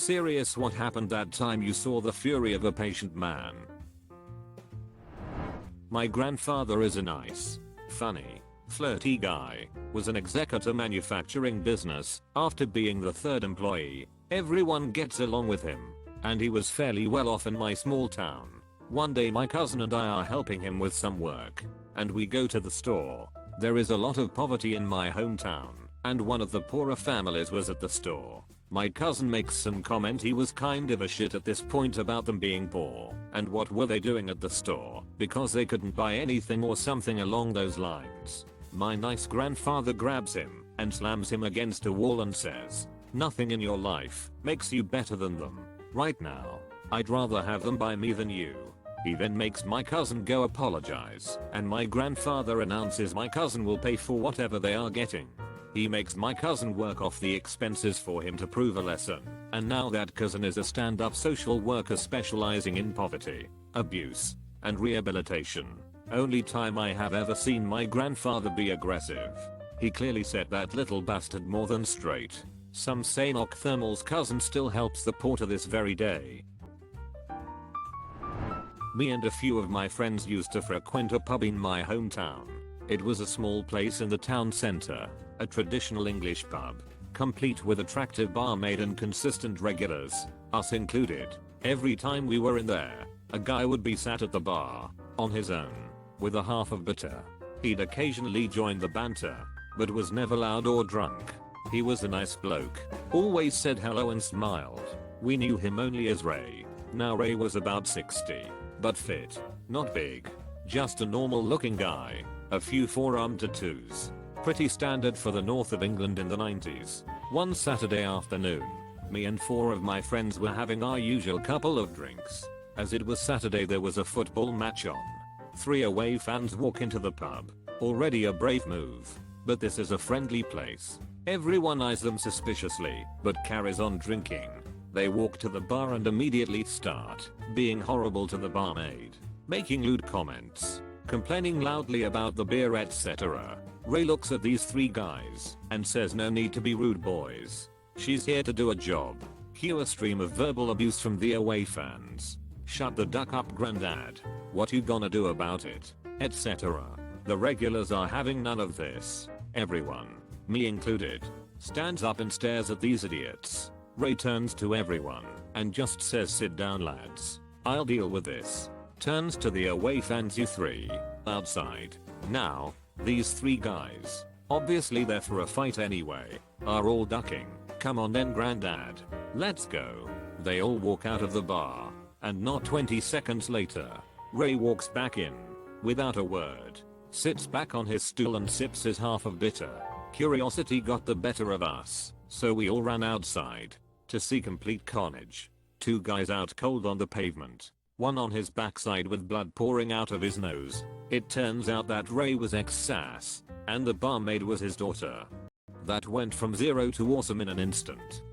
Serious, what happened that time you saw the fury of a patient man? My grandfather is a nice, funny, flirty guy, was an exec at a manufacturing business. After being the third employee, everyone gets along with him, and he was fairly well off in my small town. One day my cousin and I are helping him with some work, and we go to the store. There is a lot of poverty in my hometown, and one of the poorer families was at the store. My cousin makes some comment. He was kind of a shit at this point about them being poor, and what were they doing at the store because they couldn't buy anything or something along those lines. My nice grandfather grabs him and slams him against a wall and says, "Nothing in your life makes you better than them. Right now, I'd rather have them buy me than you." He then makes my cousin go apologize, and my grandfather announces my cousin will pay for whatever they are getting. He makes my cousin work off the expenses for him to prove a lesson, and now that cousin is a stand-up social worker specializing in poverty, abuse, and rehabilitation. Only time I have ever seen my grandfather be aggressive. He clearly set that little bastard more than straight. Some say Nocthermal's cousin still helps the poor to this very day. Me and a few of my friends used to frequent a pub in my hometown. It was a small place in the town center, a traditional English pub, complete with attractive barmaid and consistent regulars, us included. Every time we were in there, a guy would be sat at the bar, on his own, with a half of bitter. He'd occasionally join the banter, but was never loud or drunk. He was a nice bloke, always said hello and smiled. We knew him only as Ray. Now Ray was about 60, but fit, not big, just a normal looking guy, a few forearm tattoos. Pretty standard for the north of England in the 90s. One Saturday afternoon, me and 4 of my friends were having our usual couple of drinks. As it was Saturday, there was a football match on. 3 away fans walk into the pub, already a brave move, but this is a friendly place. Everyone eyes them suspiciously, but carries on drinking. They walk to the bar and immediately start being horrible to the barmaid, making lewd comments, complaining loudly about the beer, etc. Ray looks at these 3 guys and says, "No need to be rude, boys. She's here to do a job." Cue a stream of verbal abuse from the away fans. "Shut the duck up, granddad. What you gonna do about it?" etc. The regulars are having none of this. Everyone, me included, stands up and stares at these idiots. Ray turns to everyone and just says, "Sit down, lads. I'll deal with this." Turns to the away fans, "You 3, outside." Now, these 3 guys, obviously there for a fight anyway, are all ducking. "Come on then, granddad. Let's go." They all walk out of the bar, and not 20 seconds later, Ray walks back in, without a word, sits back on his stool and sips his half of bitter. Curiosity got the better of us, so we all ran outside to see complete carnage. 2 guys out cold on the pavement, one on his backside with blood pouring out of his nose. It turns out that Ray was ex-sass, and the barmaid was his daughter. That went from 0 to awesome in an instant.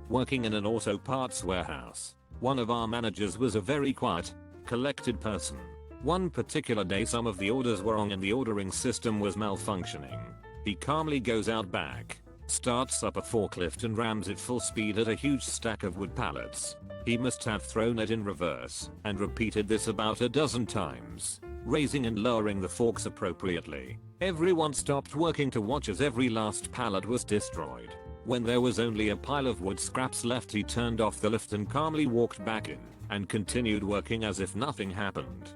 Working in an auto parts warehouse, one of our managers was a very quiet, collected person. One particular day some of the orders were wrong and the ordering system was malfunctioning. He calmly goes out back, starts up a forklift and rams it full speed at a huge stack of wood pallets. He must have thrown it in reverse and repeated this about a dozen times, raising and lowering the forks appropriately. Everyone stopped working to watch as every last pallet was destroyed. When there was only a pile of wood scraps left, he turned off the lift and calmly walked back in and continued working as if nothing happened.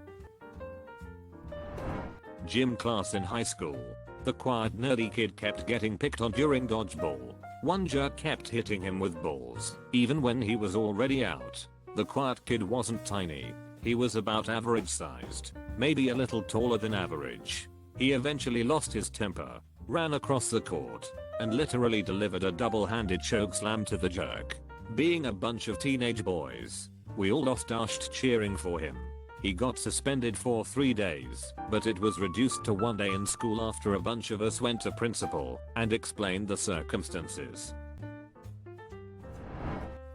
Gym class in high school. The quiet nerdy kid kept getting picked on during dodgeball. One jerk kept hitting him with balls, even when he was already out. The quiet kid wasn't tiny. He was about average sized, maybe a little taller than average. He eventually lost his temper, ran across the court, and literally delivered a double-handed chokeslam to the jerk. Being a bunch of teenage boys, we all lost our shit cheering for him. He got suspended for 3 days, but it was reduced to 1 day in school after a bunch of us went to principal and explained the circumstances.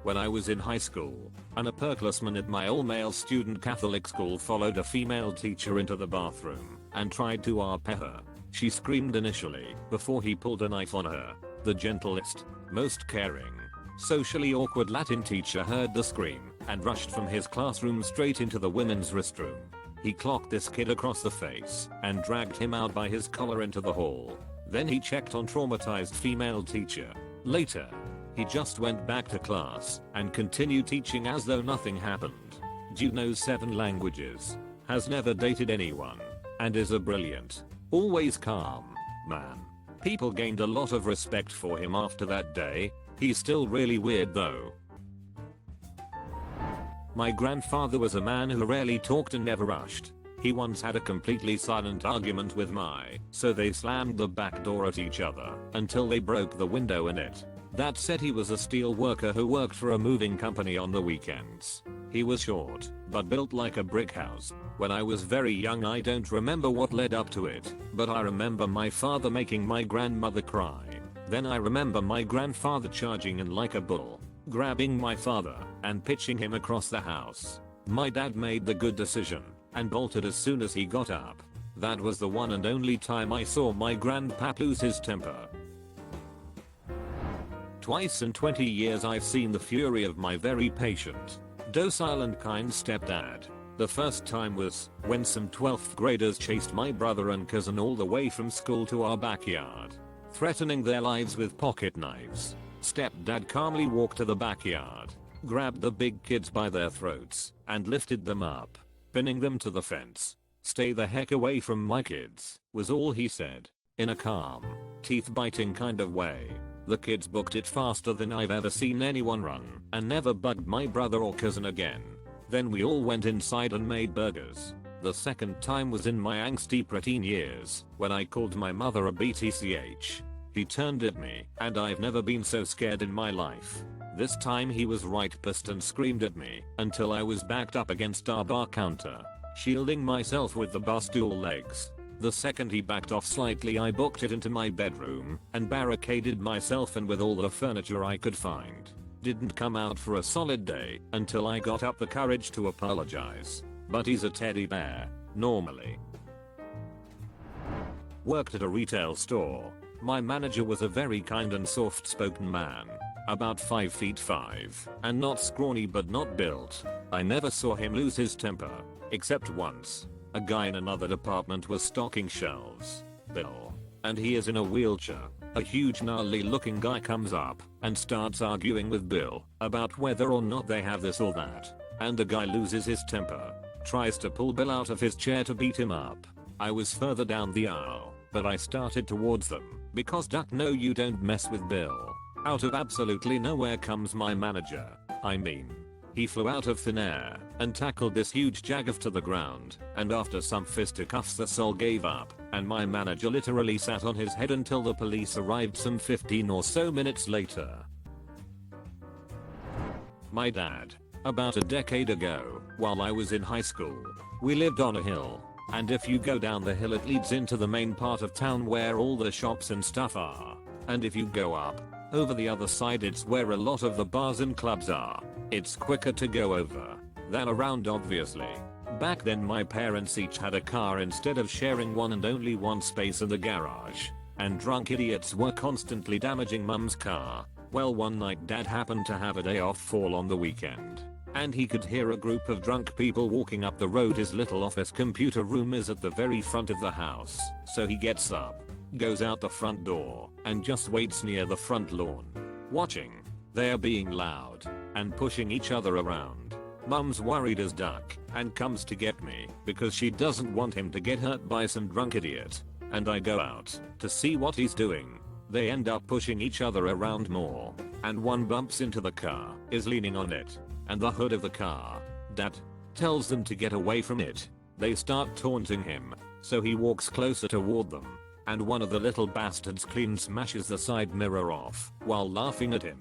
When I was in high school, an upperclassman at my all-male student Catholic school followed a female teacher into the bathroom and tried to RP her. She screamed initially before he pulled a knife on her. The gentlest, most caring, Socially awkward Latin teacher heard the scream and rushed from his classroom straight into the women's restroom. He clocked this kid across the face and dragged him out by his collar into the hall. Then he checked on traumatized female teacher. Later, he just went back to class and continued teaching as though nothing happened. Dude knows 7 languages, has never dated anyone, and is a brilliant, always calm man. People gained a lot of respect for him after that day. He's still really weird though. My grandfather was a man who rarely talked and never rushed. He once had a completely silent argument with so they slammed the back door at each other until they broke the window in it. That said, he was a steel worker who worked for a moving company on the weekends. He was short, but built like a brick house. When I was very young, I don't remember what led up to it, but I remember my father making my grandmother cry. Then I remember my grandfather charging in like a bull, grabbing my father and pitching him across the house. My dad made the good decision and bolted as soon as he got up. That was the one and only time I saw my grandpap lose his temper. Twice in 20 years I've seen the fury of my very patient, docile and kind stepdad. The first time was when some 12th graders chased my brother and cousin all the way from school to our backyard, threatening their lives with pocket knives. Stepdad calmly walked to the backyard, grabbed the big kids by their throats, and lifted them up, pinning them to the fence. "Stay the heck away from my kids," was all he said, in a calm, teeth-biting kind of way. The kids booked it faster than I've ever seen anyone run, and never bugged my brother or cousin again. Then we all went inside and made burgers. The second time was in my angsty preteen years, when I called my mother a BTCH. He turned at me, and I've never been so scared in my life. This time he was right pissed and screamed at me until I was backed up against our bar counter, shielding myself with the bar stool legs. The second he backed off slightly, I booked it into my bedroom and barricaded myself in with all the furniture I could find. Didn't come out for a solid day until I got up the courage to apologize. But he's a teddy bear, normally. Worked at a retail store. My manager was a very kind and soft-spoken man, about 5'5", and not scrawny but not built. I never saw him lose his temper, except once. A guy in another department was stocking shelves. Bill. And he is in a wheelchair. A huge gnarly looking guy comes up and starts arguing with Bill about whether or not they have this or that. And the guy loses his temper. Tries to pull Bill out of his chair to beat him up. I was further down the aisle, but I started towards them, because duck no, you don't mess with Bill. Out of absolutely nowhere comes my manager. I mean, he flew out of thin air and tackled this huge jagoff to the ground, and after some fisticuffs the soul gave up, and my manager literally sat on his head until the police arrived some 15 or so minutes later. My dad. About a decade ago, while I was in high school, we lived on a hill, and if you go down the hill it leads into the main part of town where all the shops and stuff are, and if you go up, over the other side it's where a lot of the bars and clubs are. It's quicker to go over than around, obviously. Back then my parents each had a car instead of sharing one, and only one space in the garage, and drunk idiots were constantly damaging mum's car. Well, one night dad happened to have a day off fall on the weekend, and he could hear a group of drunk people walking up the road. His little office computer room is at the very front of the house, so he gets up, goes out the front door, and just waits near the front lawn, watching. They're being loud and pushing each other around. Mum's worried as duck and comes to get me because she doesn't want him to get hurt by some drunk idiot, and I go out to see what he's doing. They end up pushing each other around more, and one bumps into the car, is leaning on it, and the hood of the car. Dad tells them to get away from it. They start taunting him, so he walks closer toward them, and one of the little bastards clean smashes the side mirror off while laughing at him.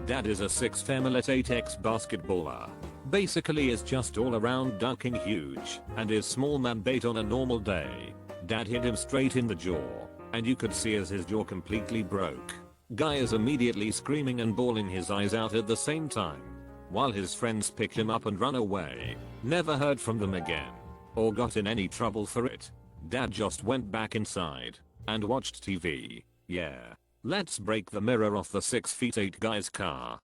Dad is a 6'8" ex-basketballer. Basically is just all around ducking huge, and is small man bait on a normal day. Dad hit him straight in the jaw, and you could see as his jaw completely broke. Guy is immediately screaming and bawling his eyes out at the same time, while his friends pick him up and run away. Never heard from them again, or got in any trouble for it. Dad just went back inside and watched TV. Yeah. Let's break the mirror off the 6'8" guy's car.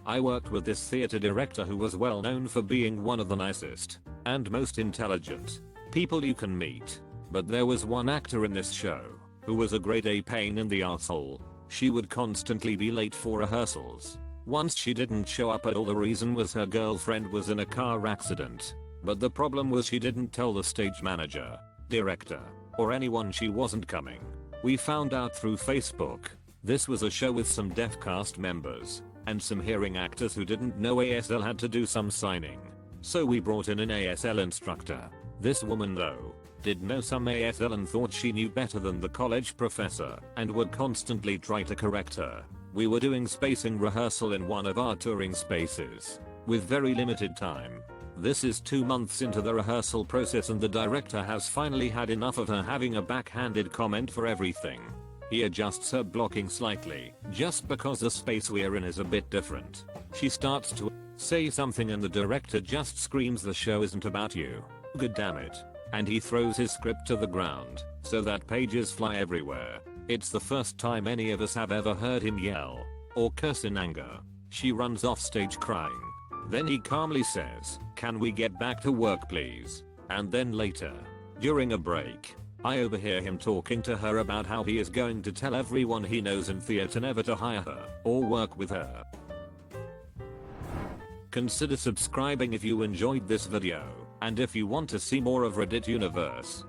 I worked with this theater director who was well known for being one of the nicest and most intelligent people you can meet. But there was one actor in this show who was a grade A pain in the arsehole. She would constantly be late for rehearsals. Once she didn't show up at all. The reason was her girlfriend was in a car accident. But the problem was she didn't tell the stage manager, director, or anyone she wasn't coming. We found out through Facebook. This was a show with some deaf cast members and some hearing actors who didn't know ASL had to do some signing. So we brought in an ASL instructor. This woman though did know some ASL and thought she knew better than the college professor and would constantly try to correct her. We were doing spacing rehearsal in one of our touring spaces with very limited time. This is 2 months into the rehearsal process and the director has finally had enough of her having a backhanded comment for everything. He adjusts her blocking slightly just because the space we're in is a bit different. She starts to say something and the director just screams, "The show isn't about you. God damn it." And he throws his script to the ground so that pages fly everywhere. It's the first time any of us have ever heard him yell or curse in anger. She runs off stage crying. Then he calmly says, "Can we get back to work please?" And then later, during a break, I overhear him talking to her about how he is going to tell everyone he knows in theater never to hire her or work with her. Consider subscribing if you enjoyed this video, and if you want to see more of Reddit Universe.